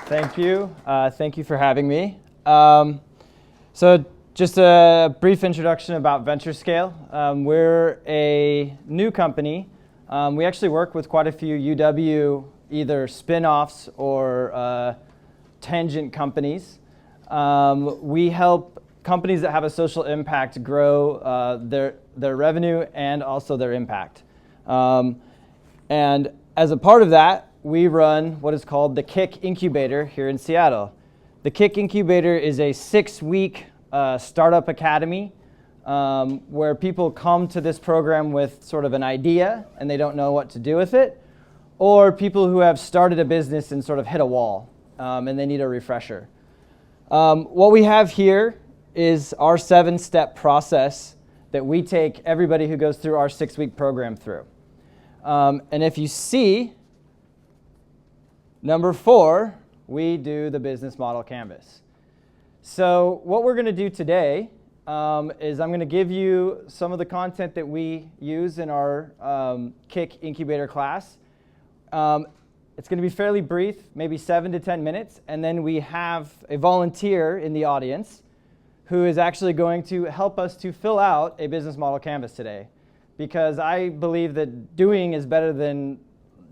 Thank you. Thank you for having me. So just a brief introduction about VentureScale. We're a new company. We actually work with quite a few UW, either spin-offs or tangent companies. We help companies that have a social impact grow their revenue and also their impact. And as a part of that, we run what is called the Kick Incubator here in Seattle. The Kick Incubator is a 6-week startup academy where people come to this program with sort of an idea and they don't know what to do with it, or people who have started a business and sort of hit a wall and they need a refresher. What we have here is our 7-step process that we take everybody who goes through our 6-week program through. And if you see, number 4, we do the business model canvas. So what we're going to do today is I'm going to give you some of the content that we use in our Kick Incubator class. It's going to be fairly brief, maybe 7 to 10 minutes, and then we have a volunteer in the audience who is actually going to help us to fill out a business model canvas today, because I believe that doing is better than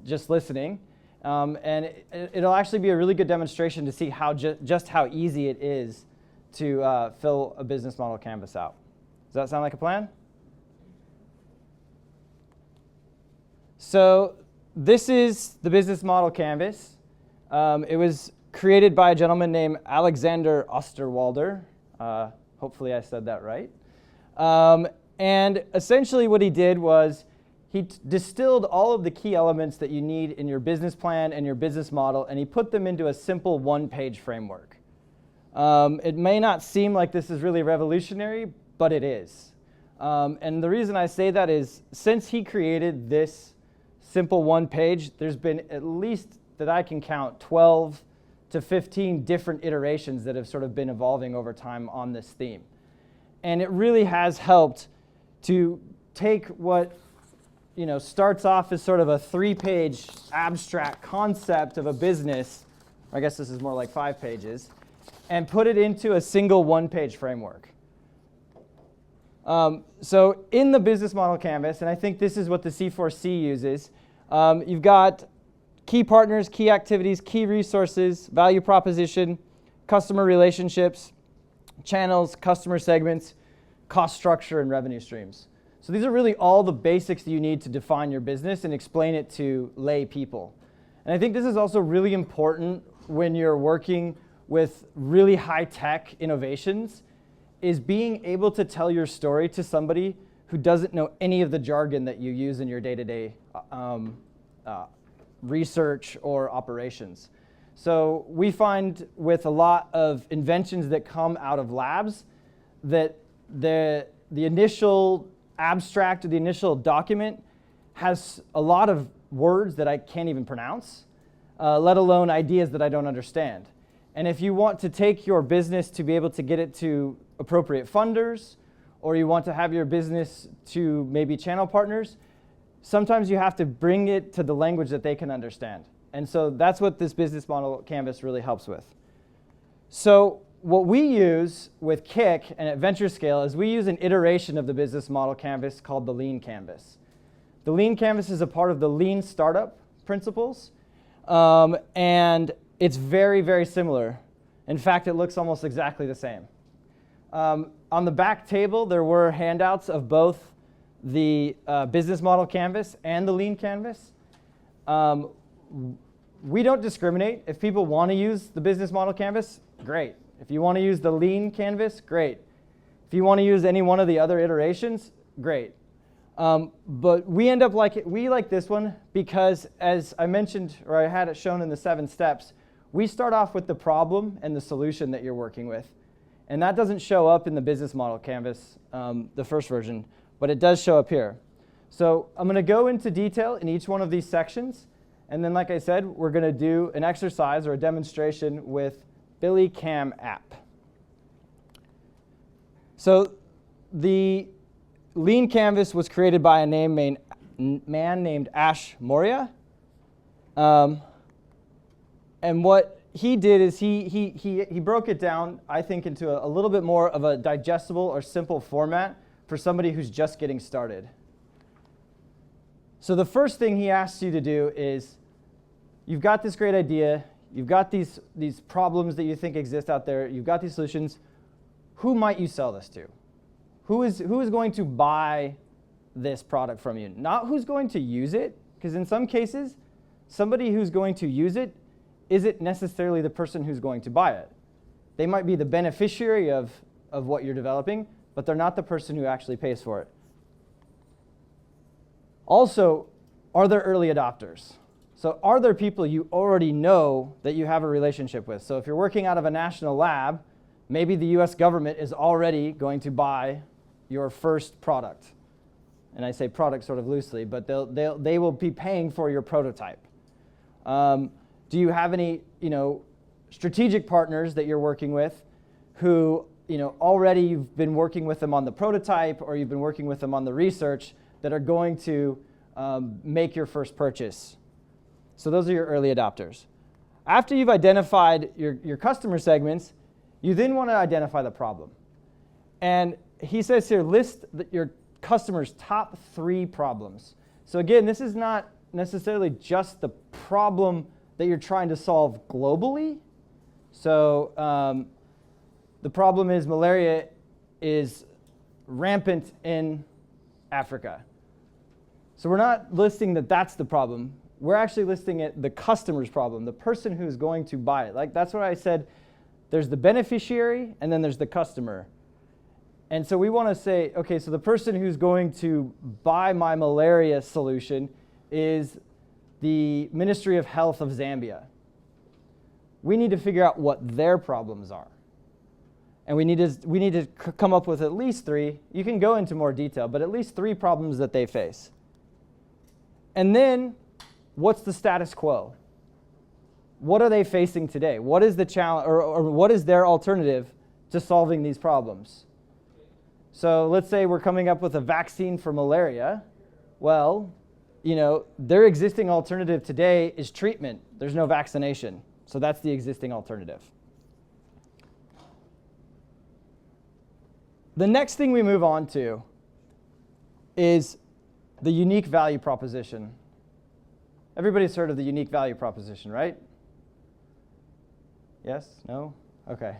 just listening. And it'll actually be a really good demonstration to see how just how easy it is to fill a business model canvas out. Does that sound like a plan? So this is the business model canvas. It was created by a gentleman named Alexander Osterwalder. Hopefully I said that right. And essentially what he did was he distilled all of the key elements that you need in your business plan and your business model, and he put them into a simple 1-page framework. It may not seem like this is really revolutionary, but it is. And the reason I say that is since he created this simple 1-page, there's been at least, that I can count, 12 to 15 different iterations that have sort of been evolving over time on this theme. And it really has helped to take what starts off as sort of a 3-page abstract concept of a business, I guess this is more like 5 pages, and put it into a single 1-page framework. So in the business model canvas, and I think this is what the C4C uses, you've got key partners, key activities, key resources, value proposition, customer relationships, channels, customer segments, cost structure, and revenue streams. So these are really all the basics that you need to define your business and explain it to lay people. And I think this is also really important when you're working with really high-tech innovations, is being able to tell your story to somebody who doesn't know any of the jargon that you use in your day-to-day research or operations. So we find with a lot of inventions that come out of labs that the initial abstract or the initial document has a lot of words that I can't even pronounce, let alone ideas that I don't understand. And if you want to take your business to be able to get it to appropriate funders, or you want to have your business to maybe channel partners, sometimes you have to bring it to the language that they can understand. And so that's what this business model canvas really helps with. So what we use with Kick and at VentureScale is we use an iteration of the business model canvas called the Lean Canvas. The Lean Canvas is a part of the Lean Startup principles, and it's very, very similar. In fact, it looks almost exactly the same. On the back table, there were handouts of both the business model canvas and the Lean Canvas. We don't discriminate. If people want to use the business model canvas, great. If you want to use the Lean Canvas, great. If you want to use any one of the other iterations, great. But we like this one because, as I mentioned, or I had it shown in the 7 steps, we start off with the problem and the solution that you're working with. And that doesn't show up in the business model canvas, the first version, but it does show up here. So I'm going to go into detail in each one of these sections. And then, like I said, we're going to do an exercise or a demonstration with Billy Cam app. So the Lean Canvas was created by a man named Ash Moria. And what he did is he broke it down, I think, into a little bit more of a digestible or simple format for somebody who's just getting started. So the first thing he asks you to do is, you've got this great idea, you've got these problems that you think exist out there, you've got these solutions. Who might you sell this to? Who is going to buy this product from you? Not who's going to use it, because in some cases, somebody who's going to use it isn't necessarily the person who's going to buy it. They might be the beneficiary of what you're developing, but they're not the person who actually pays for it. Also, are there early adopters? So are there people you already know that you have a relationship with? So if you're working out of a national lab, maybe the US government is already going to buy your first product. And I say product sort of loosely, but they will be paying for your prototype. Do you have any strategic partners that you're working with who already you've been working with them on the prototype, or you've been working with them on the research, that are going to make your first purchase? So those are your early adopters. After you've identified your customer segments, you then want to identify the problem. And he says here, list your customers' top 3 problems. So again, this is not necessarily just the problem that you're trying to solve globally. So the problem is malaria is rampant in Africa. So we're not listing that that's the problem. We're actually listing it the customer's problem, the person who's going to buy it. Like, that's what I said. There's the beneficiary, and then there's the customer. And so we want to say, okay, so the person who's going to buy my malaria solution is the Ministry of Health of Zambia. We need to figure out what their problems are. And we need to come up with at least 3. You can go into more detail, but at least 3 problems that they face. And then, what's the status quo? What are they facing today? What is the challenge, or what is their alternative to solving these problems? So let's say we're coming up with a vaccine for malaria. Well, their existing alternative today is treatment. There's no vaccination. So that's the existing alternative. The next thing we move on to is the unique value proposition. Everybody's heard of the unique value proposition, right? Yes? No? Okay.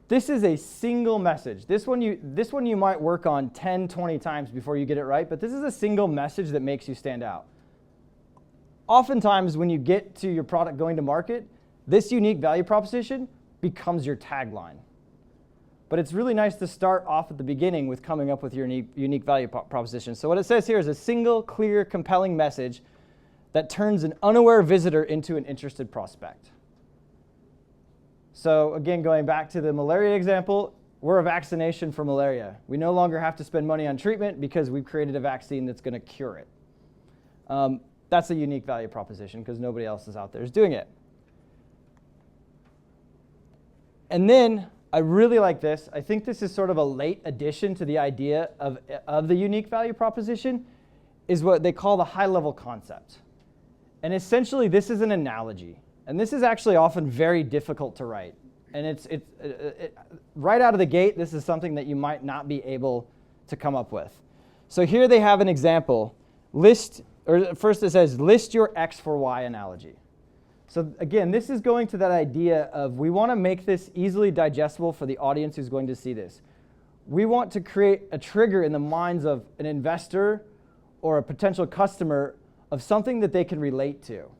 This is a single message. This one you might work on 10, 20 times before you get it right, but this is a single message that makes you stand out. Oftentimes, when you get to your product going to market, this unique value proposition becomes your tagline. But it's really nice to start off at the beginning with coming up with your unique value proposition. So what it says here is a single, clear, compelling message that turns an unaware visitor into an interested prospect. So again, going back to the malaria example, we're a vaccination for malaria. We no longer have to spend money on treatment because we've created a vaccine that's going to cure it. That's a unique value proposition because nobody else is out there is doing it. And then I really like this. I think this is sort of a late addition to the idea of the unique value proposition, is what they call the high-level concept. And essentially, this is an analogy. And this is actually often very difficult to write. And it's right out of the gate, this is something that you might not be able to come up with. So here they have an example. First it says, list your X for Y analogy. So again, this is going to that idea of we want to make this easily digestible for the audience who's going to see this. We want to create a trigger in the minds of an investor or a potential customer of something that they can relate to.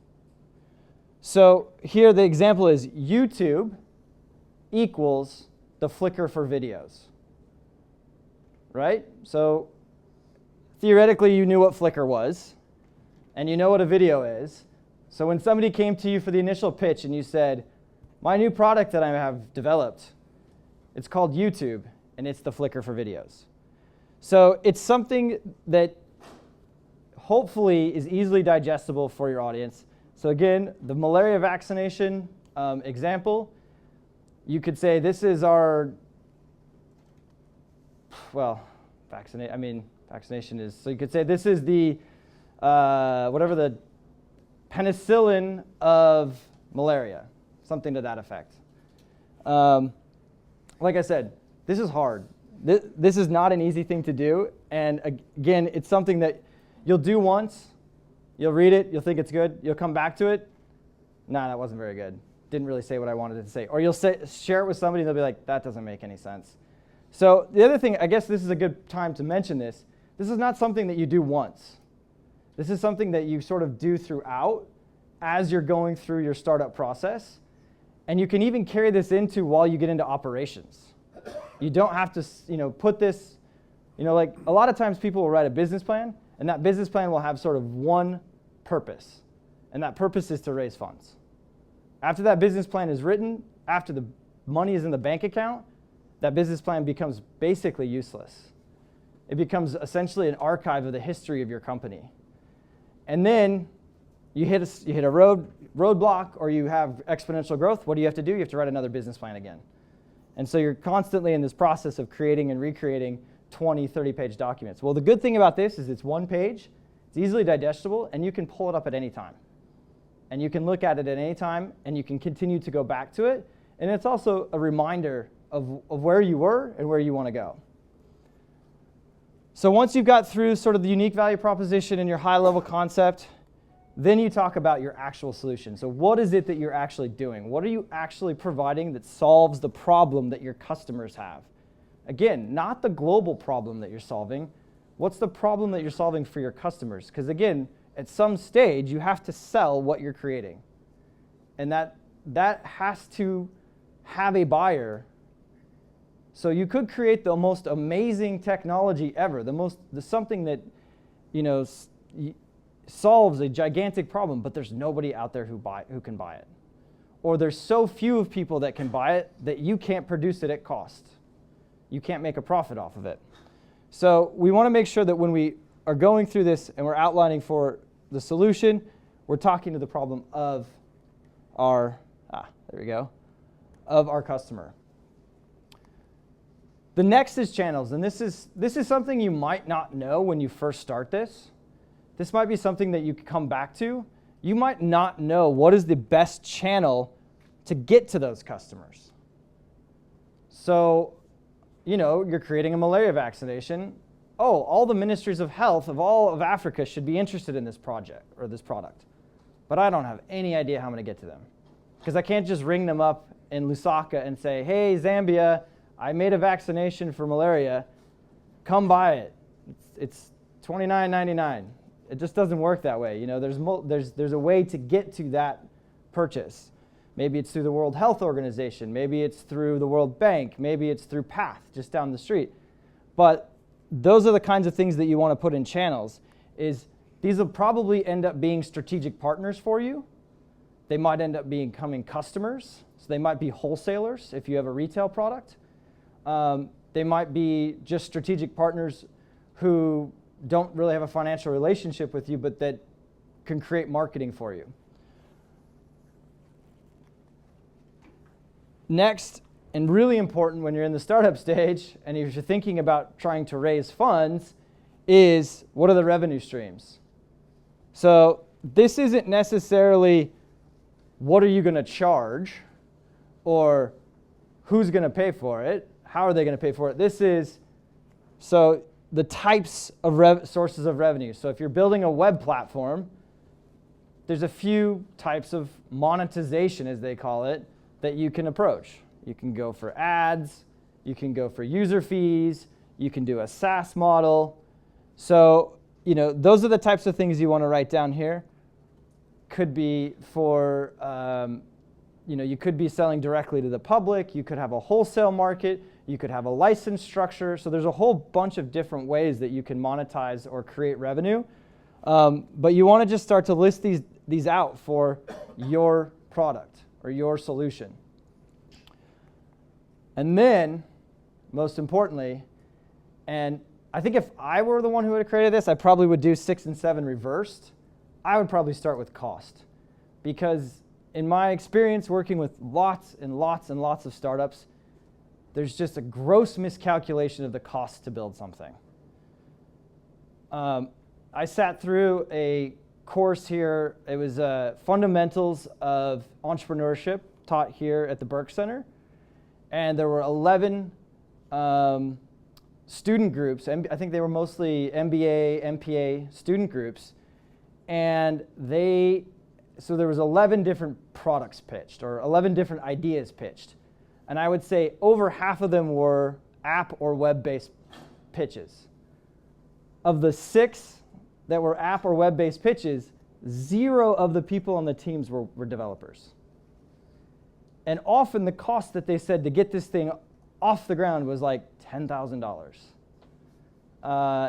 So here the example is YouTube equals the Flickr for videos, right? So theoretically, you knew what Flickr was, and you know what a video is. So when somebody came to you for the initial pitch and you said, my new product that I have developed, it's called YouTube, and it's the Flickr for videos. So it's something that hopefully is easily digestible for your audience. So again, the malaria vaccination example, you could say this is our, vaccination is, so you could say this is the, whatever the penicillin of malaria, something to that effect. Like I said, this is hard. This is not an easy thing to do. And again, it's something that you'll do once, you'll read it, you'll think it's good, you'll come back to it. Nah, that wasn't very good. Didn't really say what I wanted it to say. Or you'll share it with somebody and they'll be like, that doesn't make any sense. So the other thing, I guess this is a good time to mention this. This is not something that you do once. This is something that you sort of do throughout as you're going through your startup process. And you can even carry this into while you get into operations. You don't have to, put this, like a lot of times people will write a business plan, and that business plan will have sort of one purpose. And that purpose is to raise funds. After that business plan is written, after the money is in the bank account, that business plan becomes basically useless. It becomes essentially an archive of the history of your company. And then you hit a roadblock or you have exponential growth. What do you have to do? You have to write another business plan again. And so you're constantly in this process of creating and recreating 20, 30-page documents. Well, the good thing about this is it's one page, it's easily digestible, and you can pull it up at any time. And you can look at it at any time, and you can continue to go back to it. And it's also a reminder of where you were and where you want to go. So once you've got through sort of the unique value proposition and your high-level concept, then you talk about your actual solution. So what is it that you're actually doing? What are you actually providing that solves the problem that your customers have? Again, not the global problem that you're solving. What's the problem that you're solving for your customers? Because again, at some stage, you have to sell what you're creating. And that has to have a buyer. So you could create the most amazing technology ever, something that, solves a gigantic problem, but there's nobody out there who can buy it. Or there's so few of people that can buy it that you can't produce it at cost. You can't make a profit off of it. So we want to make sure that when we are going through this and we're outlining for the solution, we're talking to the problem of our customer. The next is channels, and this is something you might not know when you first start this. This might be something that you could come back to. You might not know what is the best channel to get to those customers. So, you're creating a malaria vaccination. Oh, all the ministries of health of all of Africa should be interested in this project or this product. But I don't have any idea how I'm going to get to them. Because I can't just ring them up in Lusaka and say, hey, Zambia, I made a vaccination for malaria. Come buy it. It's $29.99. It just doesn't work that way. There's a way to get to that purchase. Maybe it's through the World Health Organization. Maybe it's through the World Bank. Maybe it's through PATH just down the street. But those are the kinds of things that you want to put in channels. These will probably end up being strategic partners for you. They might end up becoming customers. So they might be wholesalers if you have a retail product. They might be just strategic partners who don't really have a financial relationship with you, but that can create marketing for you. Next, and really important when you're in the startup stage, and if you're thinking about trying to raise funds, is what are the revenue streams? So this isn't necessarily what are you going to charge, or who's going to pay for it, how are they going to pay for it. This is, so the types of sources of revenue. So if you're building a web platform, there's a few types of monetization, as they call it, that you can approach. You can go for ads, you can go for user fees, you can do a SaaS model. So, those are the types of things you want to write down here. Could be for, you could be selling directly to the public, you could have a wholesale market, you could have a license structure. So there's a whole bunch of different ways that you can monetize or create revenue. But you want to just start to list these out for your product or your solution. And then, most importantly, and I think if I were the one who would have created this, I probably would do 6 and 7 reversed. I would probably start with cost. Because in my experience working with lots and lots and lots of startups, there's just a gross miscalculation of the cost to build something. I sat through a course here. It was Fundamentals of Entrepreneurship taught here at the Burke Center. And there were 11 student groups. I think they were mostly MBA, MPA student groups. And so there was 11 different products pitched, or 11 different ideas pitched. And I would say over half of them were app or web-based pitches. Of the 6 that were app or web-based pitches, 0 of the people on the teams were developers. And often the cost that they said to get this thing off the ground was like $10,000.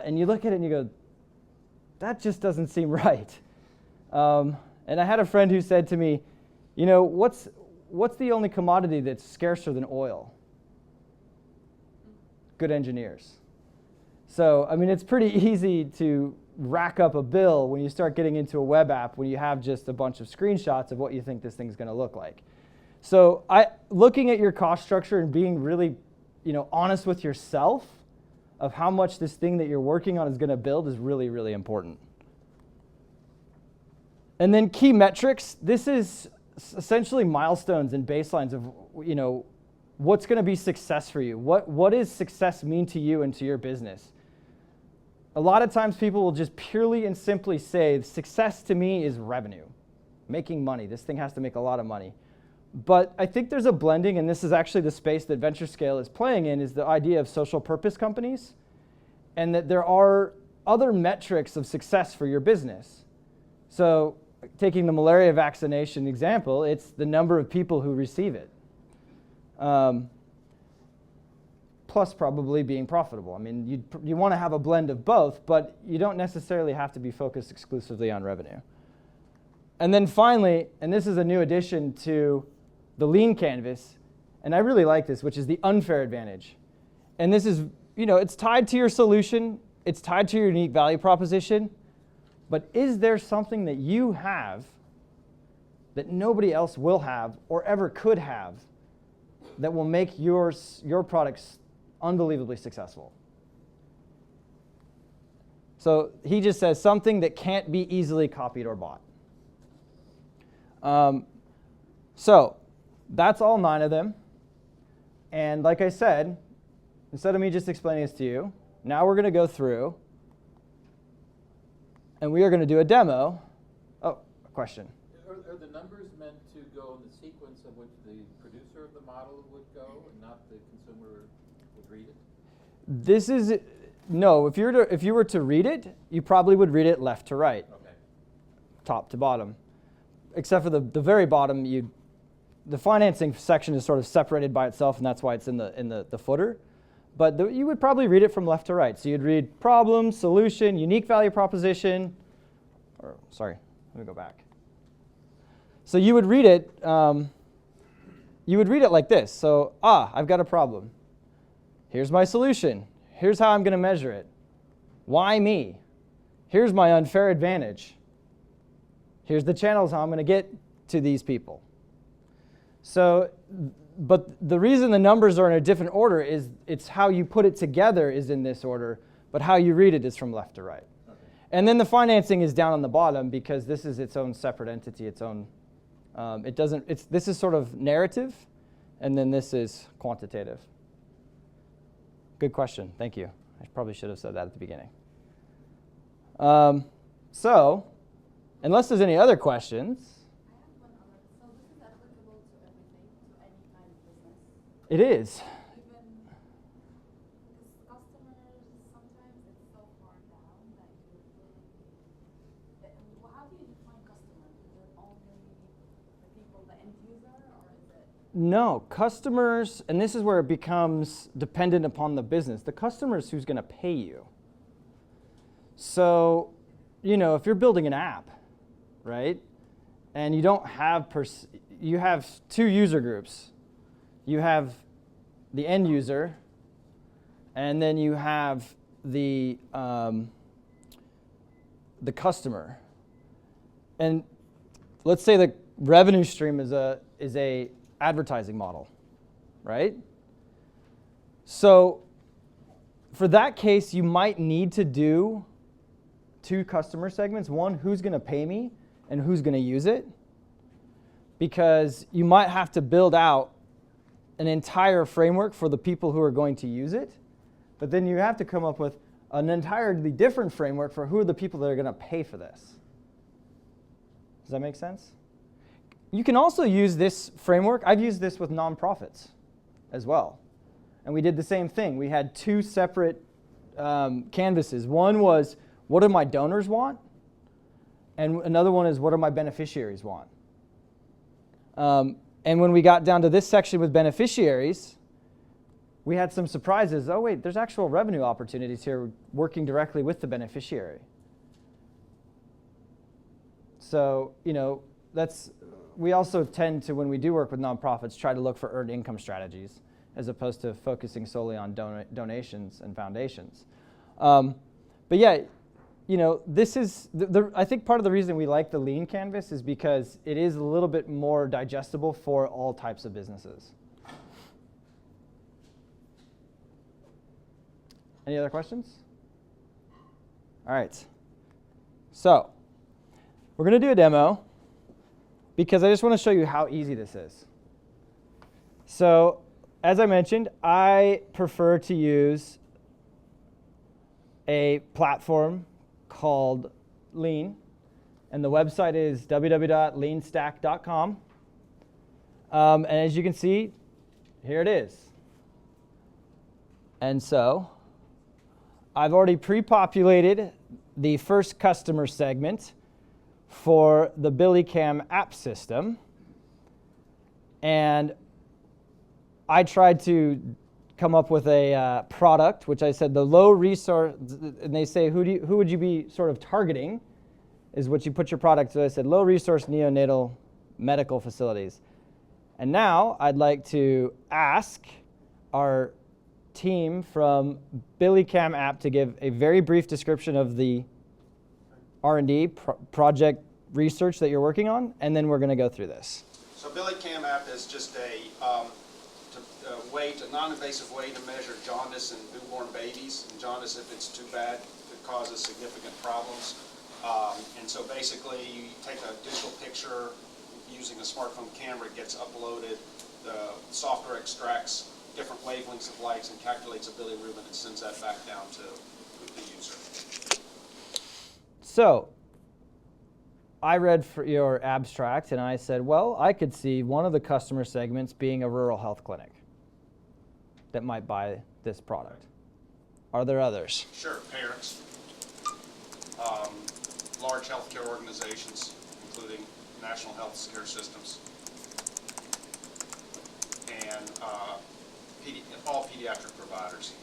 And you look at it and you go, that just doesn't seem right. And I had a friend who said to me, you know, what's the only commodity that's scarcer than oil? Good engineers. So, I mean, it's pretty easy to rack up a bill when you start getting into a web app when you have just a bunch of screenshots of what you think this thing's going to look like. So, looking at your cost structure and being really, honest with yourself of how much this thing that you're working on is going to build is really, really important. And then key metrics. This is essentially milestones and baselines of, what's going to be success for you. What does success mean to you and to your business? A lot of times people will just purely and simply say, success to me is revenue, making money. This thing has to make a lot of money. But I think there's a blending, and this is actually the space that VentureScale is playing in, is the idea of social purpose companies, and that there are other metrics of success for your business. So taking the malaria vaccination example, it's the number of people who receive it. Plus probably being profitable. I mean, you want to have a blend of both, but you don't necessarily have to be focused exclusively on revenue. And then finally, and this is a new addition to the lean canvas, and I really like this, which is the unfair advantage. And this is, it's tied to your solution, it's tied to your unique value proposition, but is there something that you have that nobody else will have or ever could have that will make your products unbelievably successful? So he just says something that can't be easily copied or bought. So that's all 9 of them. And like I said, instead of me just explaining this to you, now we're going to go through and we are going to do a demo. Oh, a question. Are the numbers meant to go in the sequence of which the producer of the model would go and not the consumer would read it? This is, no, if you were to read it, you probably would read it left to right. Okay. Top to bottom. Except for the very bottom, the financing section is sort of separated by itself, and that's why it's in the footer. But you would probably read it from left to right. So you'd read problem, solution, unique value proposition, or sorry, let me go back. So you would read it like this. So, I've got a problem. Here's my solution. Here's how I'm going to measure it. Why me? Here's my unfair advantage. Here's the channels how I'm going to get to these people. So, but the reason the numbers are in a different order is it's how you put it together is in this order, but how you read it is from left to right. Okay. And then the financing is down on the bottom because this is its own separate entity, its own. This is sort of narrative, and then this is quantitative. Good question. Thank you. I probably should have said that at the beginning. So, unless there's any other questions. I have one other. So this is applicable to everything, to any kind of business? It is. Even because customers, sometimes it's so far down that how do you define customer? Is it only the people, the end user, or is it? No, customers, and this is where it becomes dependent upon the business. The customer is who's going to pay you. So, if you're building an app, right, and you don't have, you have 2 user groups. You have the end user, and then you have the customer. And let's say the revenue stream is a advertising model, right? So for that case, you might need to do two customer segments. One, who's going to pay me and who's going to use it. Because you might have to build out an entire framework for the people who are going to use it. But then you have to come up with an entirely different framework for who are the people that are going to pay for this. Does that make sense? You can also use this framework. I've used this with nonprofits as well. And we did the same thing. We had two separate canvases. One was, what do my donors want? And another one is, what do my beneficiaries want? And when we got down to this section with beneficiaries, we had some surprises. Oh, wait, there's actual revenue opportunities here working directly with the beneficiary. So, we also tend to, when we do work with nonprofits, try to look for earned income strategies as opposed to focusing solely on donations and foundations. But yeah, this is, I think part of the reason we like the lean canvas is because it is a little bit more digestible for all types of businesses. Any other questions? All right. So we're going to do a demo because I just want to show you how easy this is. So as I mentioned, I prefer to use a platform called Lean, and the website is www.leanstack.com. And as you can see, here it is. And so I've already pre-populated the first customer segment for the BillyCam app system. And I tried to come up with a product, which I said the low resource, and they say who would you be sort of targeting is what you put your product. So I said low resource neonatal medical facilities. And now I'd like to ask our team from BillyCam app to give a very brief description of the R&D project research that you're working on, and then we're going to go through this. So BillyCam app is just a non-invasive way to measure jaundice in newborn babies. And jaundice, if it's too bad, it causes significant problems. And so basically, you take a digital picture using a smartphone camera, it gets uploaded, the software extracts different wavelengths of lights and calculates a bilirubin and sends that back down to the user. So I read for your abstract and I said, well, I could see one of the customer segments being a rural health clinic that might buy this product. Are there others? Sure, parents, large healthcare organizations, including national health care systems, and all pediatric providers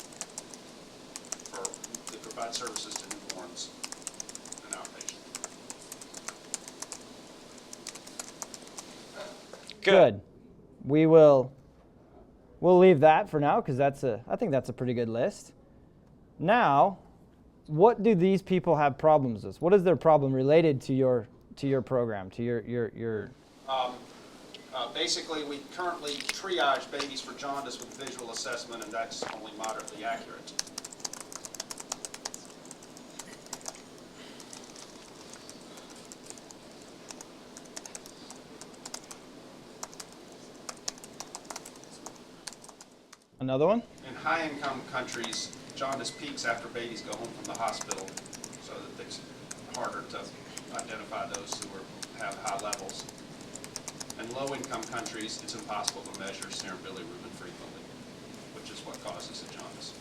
that provide services to newborns and outpatient. Good. We'll leave that for now because I think that's a pretty good list. Now, what do these people have problems with? What is their problem related to your program, to your Basically, we currently triage babies for jaundice with visual assessment, and that's only moderately accurate. Another one? In high-income countries, jaundice peaks after babies go home from the hospital, so that it's harder to identify those who have high levels. In low-income countries, it's impossible to measure serum bilirubin frequently, which is what causes the jaundice.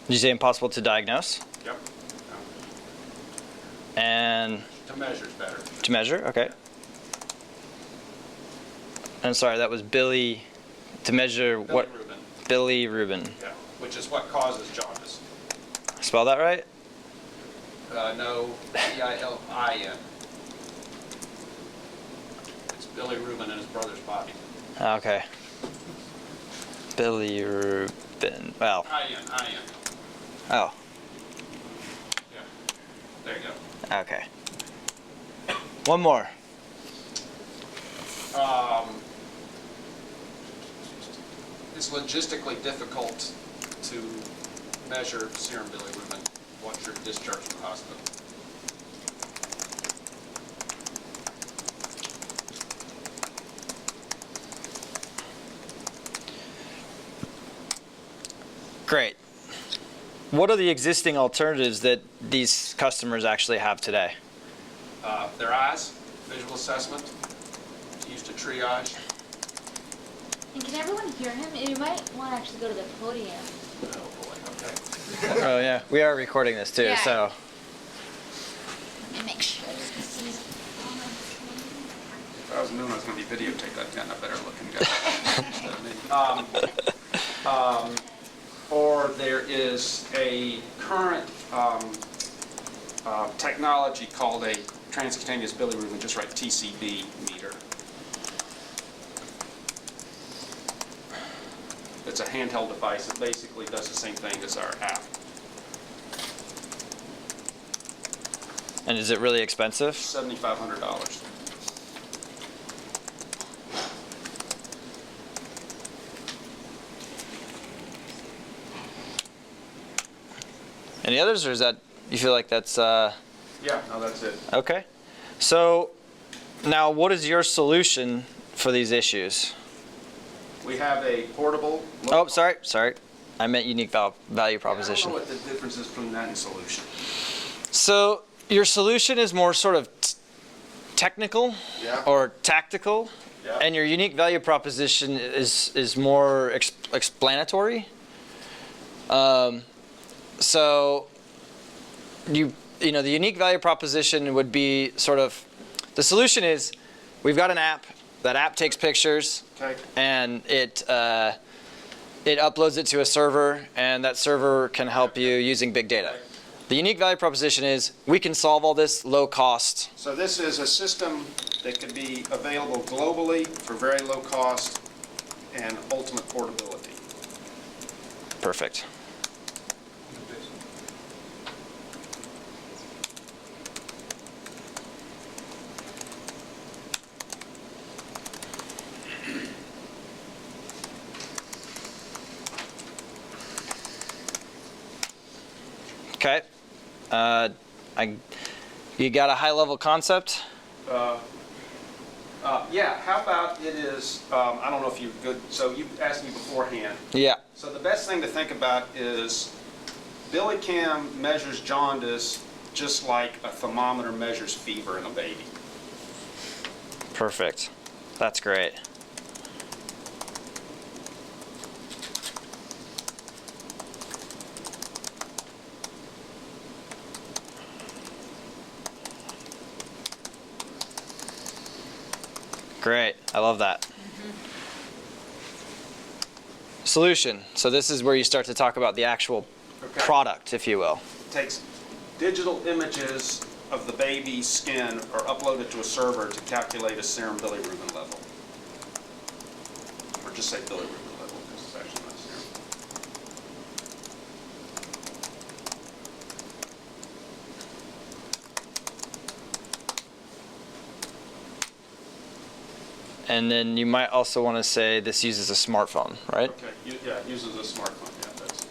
Did you say impossible to diagnose? Yep. And To measure is better. to measure? Okay. I'm sorry, that was to measure what? Bilirubin. Bilirubin. Yeah, which is what causes jaundice. Spell that right? No, B-I-L-I-N. It's bilirubin in his brother's body. Okay. Bilirubin. Well. I-N. Oh. Yeah. There you go. Okay. One more. it's logistically difficult to measure serum bilirubin once you're discharged from the hospital. Great. What are the existing alternatives that these customers actually have today? Their eyes, visual assessment, used to triage. And can everyone hear him? You might want to actually go to the podium. Oh boy, okay. Oh yeah, we are recording this too, Yeah. so. Let me make sure this is on the If I was known I was going to be videotaped, I'd gotten a better looking guy. Or there is a current technology called a transcutaneous bilirubin, just write TCB meter. It's a handheld device that basically does the same thing as our app. And is it really expensive? $7,500. Any others, or is that, you feel like that's, Yeah, no, that's it. okay. So now what is your solution for these issues? We have a portable. Oh, sorry. I meant unique value proposition. I don't know what the difference is between that and solution. So your solution is more sort of technical Yeah. or tactical, Yeah. and your unique value proposition is more explanatory. So you know the unique value proposition would be sort of, the solution is we've got an app. That app takes pictures, Okay. and it uploads it to a server, and that server can help you using big data. The unique value proposition is we can solve all this low cost. So this is a system that could be available globally for very low cost and ultimate portability. Perfect. Okay. You got a high-level concept? Yeah, how about it is, I don't know if you're good, so you asked me beforehand. Yeah. So the best thing to think about is BiliCam measures jaundice just like a thermometer measures fever in a baby. Perfect. That's great. Great. I love that. Solution. So this is where you start to talk about the actual Okay. product, if you will. Takes digital images of the baby's skin are uploaded to a server to calculate a serum bilirubin level. Or just say bilirubin level, because it's actually not serum. And then you might also want to say this uses a smartphone, right? Okay, yeah, it uses a smartphone, yeah, that's,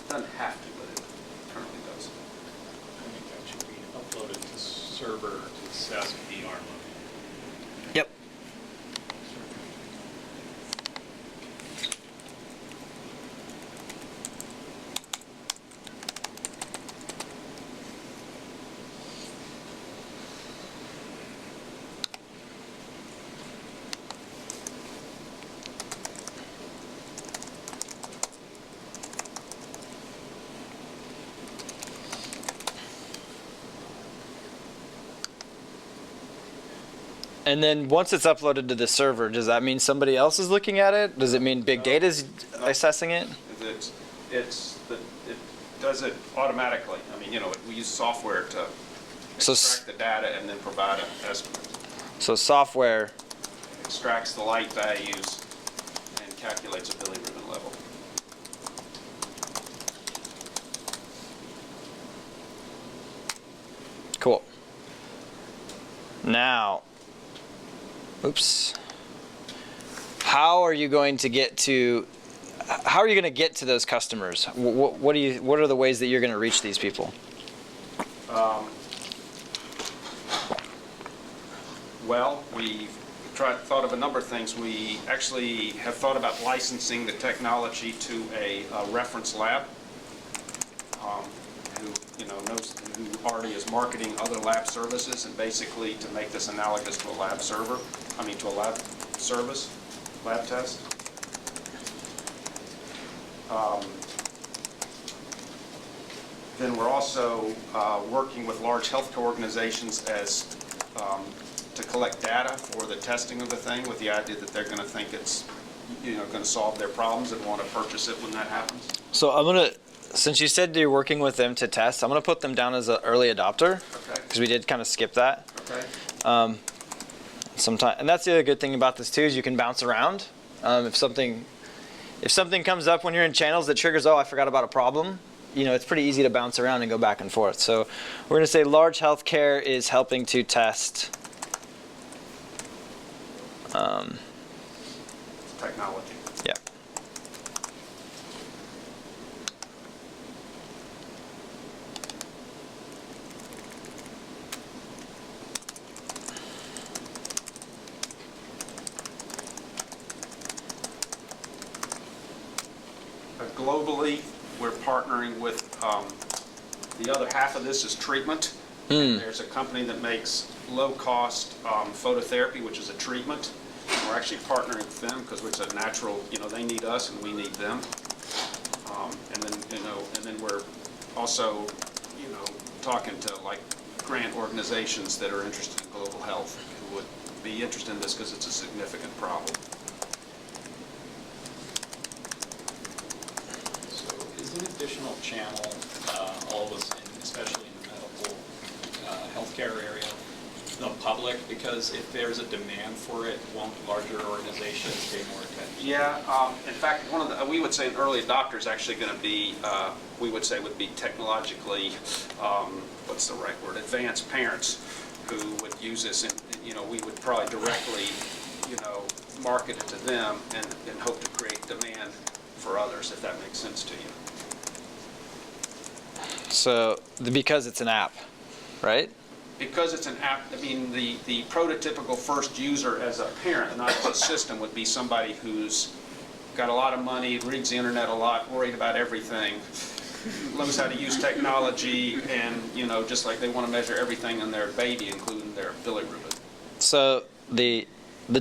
doesn't have to, but it currently does. I think that should be uploaded to server to SASP arm. Yep. And then once it's uploaded to the server, does that mean somebody else is looking at it? Does it mean big data is assessing it? It does it automatically. I mean, you know, we use software to So extract the data and then provide an estimate. So software. Extracts the light values and calculates a bilirubin level. Cool. Now, oops. how are you going to get to those customers? What are the ways that you're going to reach these people? Well, we've thought of a number of things. We actually have thought about licensing the technology to a reference lab who already is marketing other lab services, and basically to make this analogous to a lab server. To a lab service, lab test. Then we're also working with large healthcare organizations to collect data for the testing of the thing, with the idea that they're going to think it's going to solve their problems and want to purchase it when that happens. So since you said you're working with them to test, I'm gonna put them down as an early adopter. Okay. Because we did kind of skip that. Okay. And that's the other good thing about this too, is you can bounce around. If something comes up when you're in channels that triggers, I forgot about a problem, it's pretty easy to bounce around and go back and forth. So we're going to say large healthcare is helping to test Technology. Yeah. Globally, we're partnering with, the other half of this is treatment. And there's a company that makes low-cost phototherapy, which is a treatment. And we're actually partnering with them because it's a natural, they need us and we need them. And then we're also, talking to grant organizations that are interested in global health who would be interested in this because it's a significant problem. Is an additional channel, all of us, especially in the medical healthcare area, the public? Because if there's a demand for it, won't larger organizations pay more attention? Yeah, in fact, we would say an early adopter is actually going to be, we would say would be technologically, what's the right word, advanced parents who would use this, and we would probably directly, market it to them and hope to create demand for others, if that makes sense to you. So because it's an app, right? Because it's an app, the prototypical first user as a parent, not as a system, would be somebody who's got a lot of money, reads the internet a lot, worried about everything, knows how to use technology, and just like they want to measure everything in their baby, including their bilirubin. So the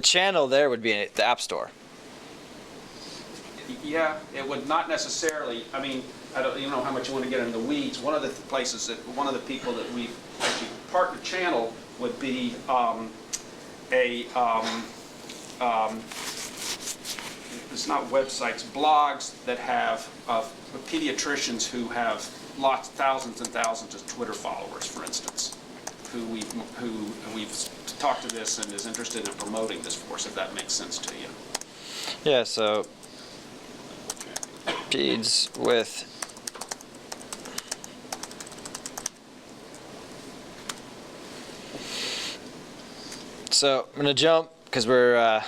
channel there would be the App Store. Yeah, it would not necessarily. I don't know how much you want to get in the weeds. One of the places that one of the people that we actually partner channel would be it's not websites, blogs that have pediatricians who have thousands and thousands of Twitter followers, for instance, who we've talked to this and is interested in promoting this for us, if that makes sense to you. Yeah. So peds with So I'm gonna jump because we're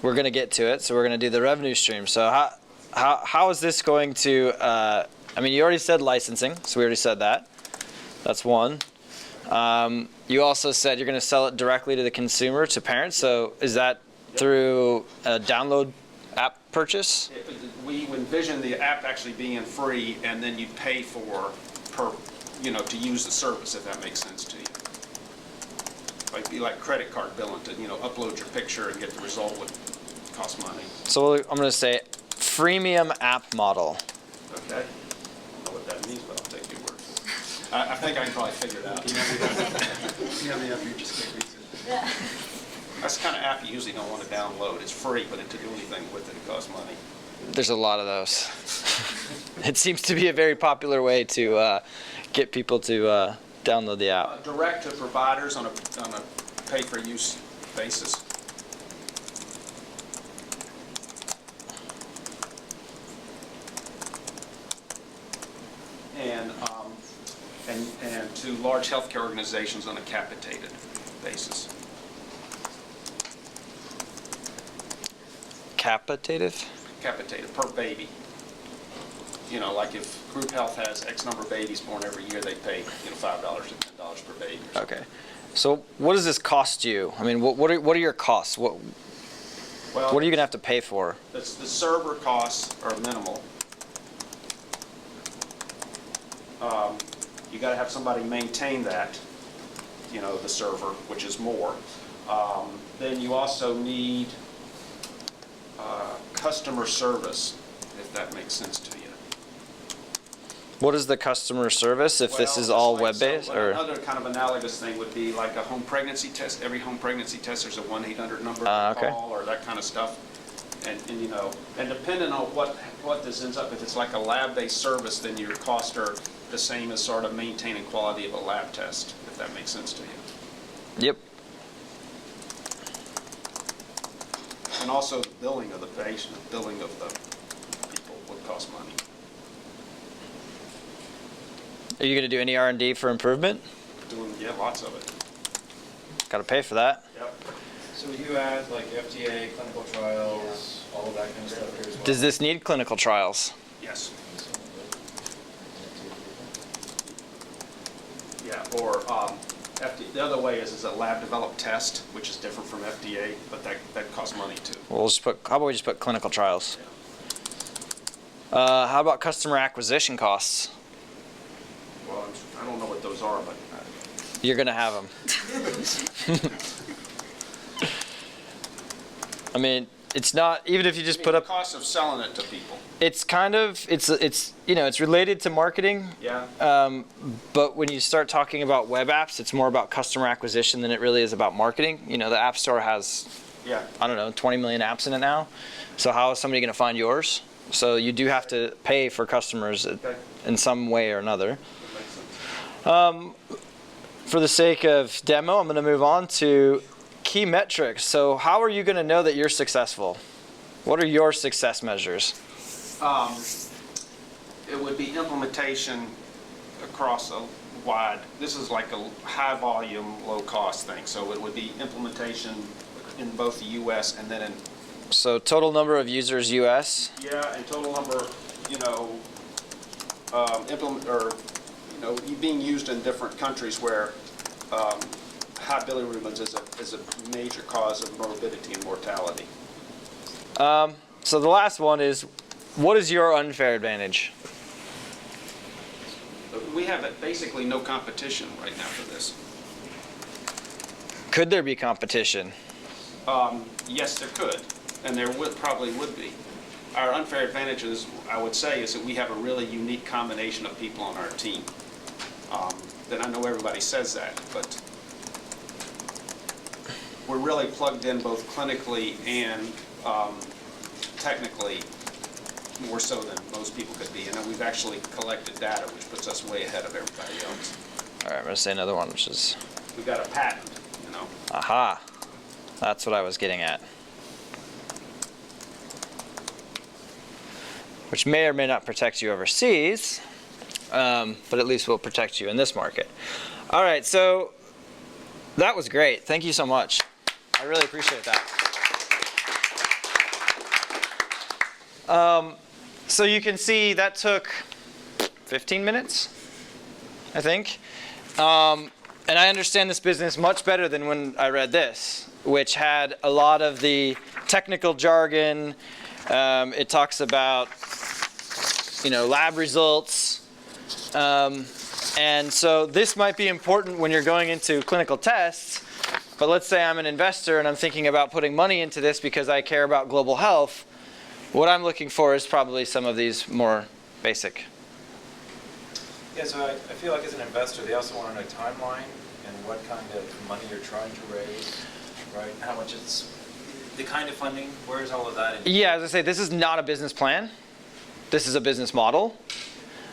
gonna get to it. So we're gonna do the revenue stream. So how is this going to? You already said licensing, so we already said that. That's one. You also said you're gonna sell it directly to the consumer, to parents. So is that through a download app purchase? We envision the app actually being free, and then you'd pay to use the service, if that makes sense to you. Be like credit card billing to, upload your picture and get the result would cost money. So I'm going to say freemium app model. Okay. I don't know what that means, but I'll take your word for it. I think I can probably figure it out. You have the app, you just can't read it. That's the kind of app you usually don't want to download. It's free, but to do anything with it, it costs money. There's a lot of those. It seems to be a very popular way to get people to download the app. Direct to providers on a pay-for-use basis. And to large healthcare organizations on a capitated basis. Capitative? Capitated per baby. You know, like if group health has X number of babies born every year, they pay, $5 to $10 per baby. Or something. Okay. So what does this cost you? I mean, what are your costs? What Well, are you gonna have to pay for? the server costs are minimal. You got to have somebody maintain that, the server, which is more. Then you also need customer service, if that makes sense to you. What is the customer service if this Well, is all just like- web-based? so Or another kind of analogous thing would be like a home pregnancy test. Every home pregnancy test, there's a 1-800 number to Okay. call or that kind of stuff. And depending on what this ends up, if it's like a lab-based service, then your costs are the same as sort of maintaining quality of a lab test, if that makes sense to you. Yep. And also the billing of the patient, the billing of the people would cost money. Are you gonna do any R&D for improvement? Lots of it. Got to pay for that. Yep. So you add like FDA, clinical trials, all of that kind of stuff here as well? Does this need clinical trials? Yes. Yeah, or the other way is a lab-developed test, which is different from FDA, but that costs money too. We'll just put. How about we just put clinical trials? How about customer acquisition costs? Well, I don't know what those are, but You're gonna have them. I mean, it's not even if you just put the up. cost of selling it to people. It's kind of it's related to marketing. Yeah. But when you start talking about web apps, it's more about customer acquisition than it really is about marketing. The App Store has, Yeah. I don't know, 20 million apps in it now. So how is somebody going to find yours? So you do have to pay for customers Okay. in some way or another. That makes sense. For the sake of demo, I'm going to move on to key metrics. So how are you going to know that you're successful? What are your success measures? It would be implementation across a wide, this is like a high volume, low cost thing. So it would be implementation in both the US and then in, So total number of users US. and total number, being used in different countries where high bilirubin is a major cause of morbidity and mortality. So the last one is, what is your unfair advantage? We have basically no competition right now for this. Could there be competition? Yes, there could, and there probably would be. Our unfair advantages, I would say, is that we have a really unique combination of people on our team. Then I know everybody says that, but we're really plugged in both clinically and technically, more so than most people could be. And then we've actually collected data, which puts us way ahead of everybody else. All right, I'm going to say another one, which is, We've got a patent, aha. That's what I was getting at. Which may or may not protect you overseas, but at least will protect you in this market. All right, so that was great. Thank you so much. I really appreciate that. So you can see that took 15 minutes, I think. And I understand this business much better than when I read this, which had a lot of the technical jargon. It talks about, lab results. And so this might be important when you're going into clinical tests. But let's say I'm an investor and I'm thinking about putting money into this because I care about global health. What I'm looking for is probably some of these more basic. Yeah, so I feel like as an investor, they also want to know timeline and what kind of money you're trying to raise, right? How much it's, the kind of funding, where is all of that? Yeah, as I say, this is not a business plan. This is a business model.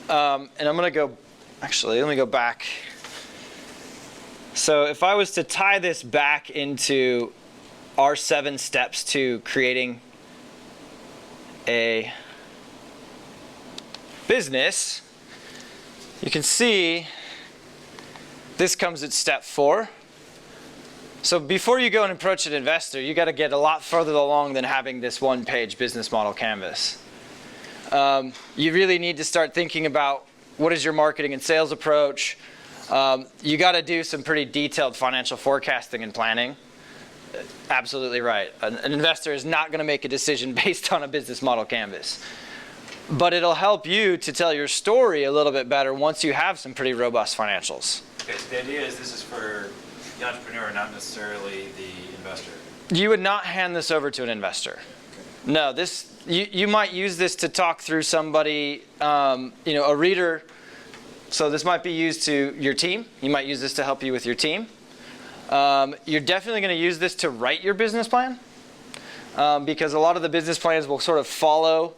And I'm going to go, actually, let me go back. So if I was to tie this back into our 7 steps to creating a business, you can see this comes at step 4. So before you go and approach an investor, you got to get a lot further along than having this one-page business model canvas. You really need to start thinking about what is your marketing and sales approach. You got to do some pretty detailed financial forecasting and planning. Absolutely right. An investor is not going to make a decision based on a business model canvas. But it'll help you to tell your story a little bit better once you have some pretty robust financials. Okay, so the idea is this is for the entrepreneur, not necessarily the investor. You would not hand this over to an investor. No, you might use this to talk through somebody, a reader. So this might be used to your team. You might use this to help you with your team. You're definitely going to use this to write your business plan, because a lot of the business plans will sort of follow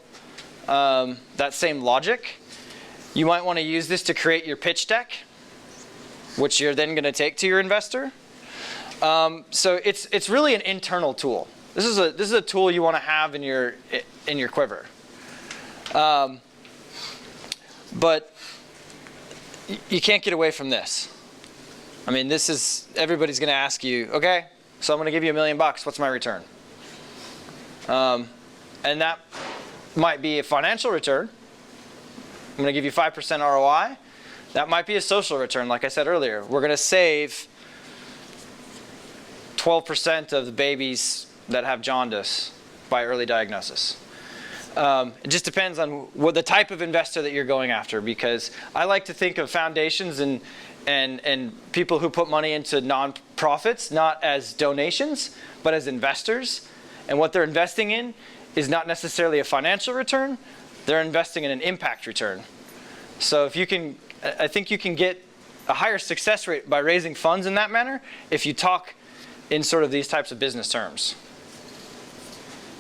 that same logic. You might want to use this to create your pitch deck, which you're then going to take to your investor. So it's really an internal tool. This is a tool you want to have in your quiver. But you can't get away from this. I mean, everybody's going to ask you, okay, so I'm going to give you $1 million. What's my return? And that might be a financial return. I'm going to give you 5% ROI. That might be a social return, like I said earlier. We're going to save 12% of the babies that have jaundice by early diagnosis. It just depends on what the type of investor that you're going after, because I like to think of foundations and people who put money into nonprofits not as donations, but as investors. And what they're investing in is not necessarily a financial return. They're investing in an impact return. So I think you can get a higher success rate by raising funds in that manner if you talk in sort of these types of business terms.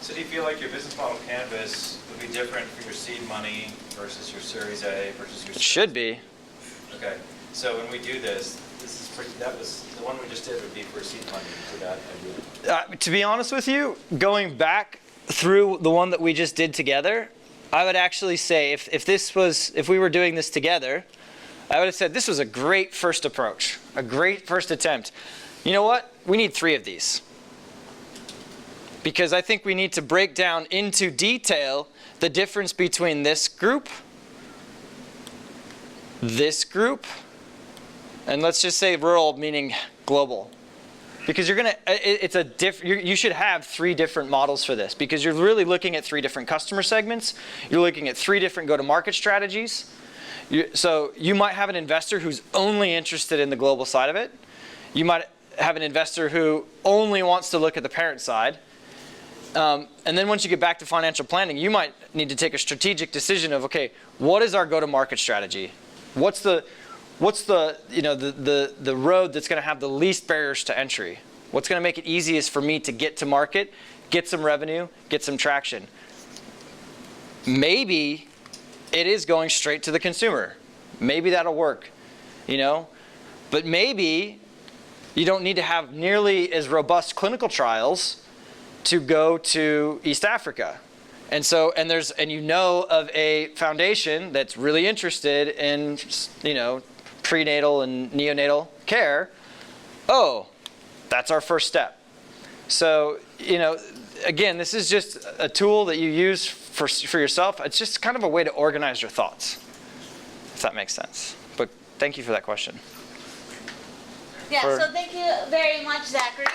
So do you feel like your business model canvas would be different for your seed money versus your Series A versus your... It should be. Okay. So when we do this is pretty, that was, the one we just did would be for seed money for that idea. To be honest with you, going back through the one that we just did together, I would actually say if we were doing this together, I would have said this was a great first approach, a great first attempt. You know what? We need 3 of these. Because I think we need to break down into detail the difference between this group, and let's just say rural, meaning global. Because you should have 3 different models for this, because you're really looking at 3 different customer segments. You're looking at 3 different go-to-market strategies. So you might have an investor who's only interested in the global side of it. You might have an investor who only wants to look at the parent side. And then once you get back to financial planning, you might need to take a strategic decision of, okay, what is our go-to-market strategy? What's the road that's going to have the least barriers to entry? What's going to make it easiest for me to get to market, get some revenue, get some traction? Maybe it is going straight to the consumer. Maybe that'll work, But maybe you don't need to have nearly as robust clinical trials to go to East Africa. And you know of a foundation that's really interested in, prenatal and neonatal care. Oh, that's our first step. So, again, this is just a tool that you use for yourself. It's just kind of a way to organize your thoughts, if that makes sense. But thank you for that question. Yeah, so thank you very much, Zachary.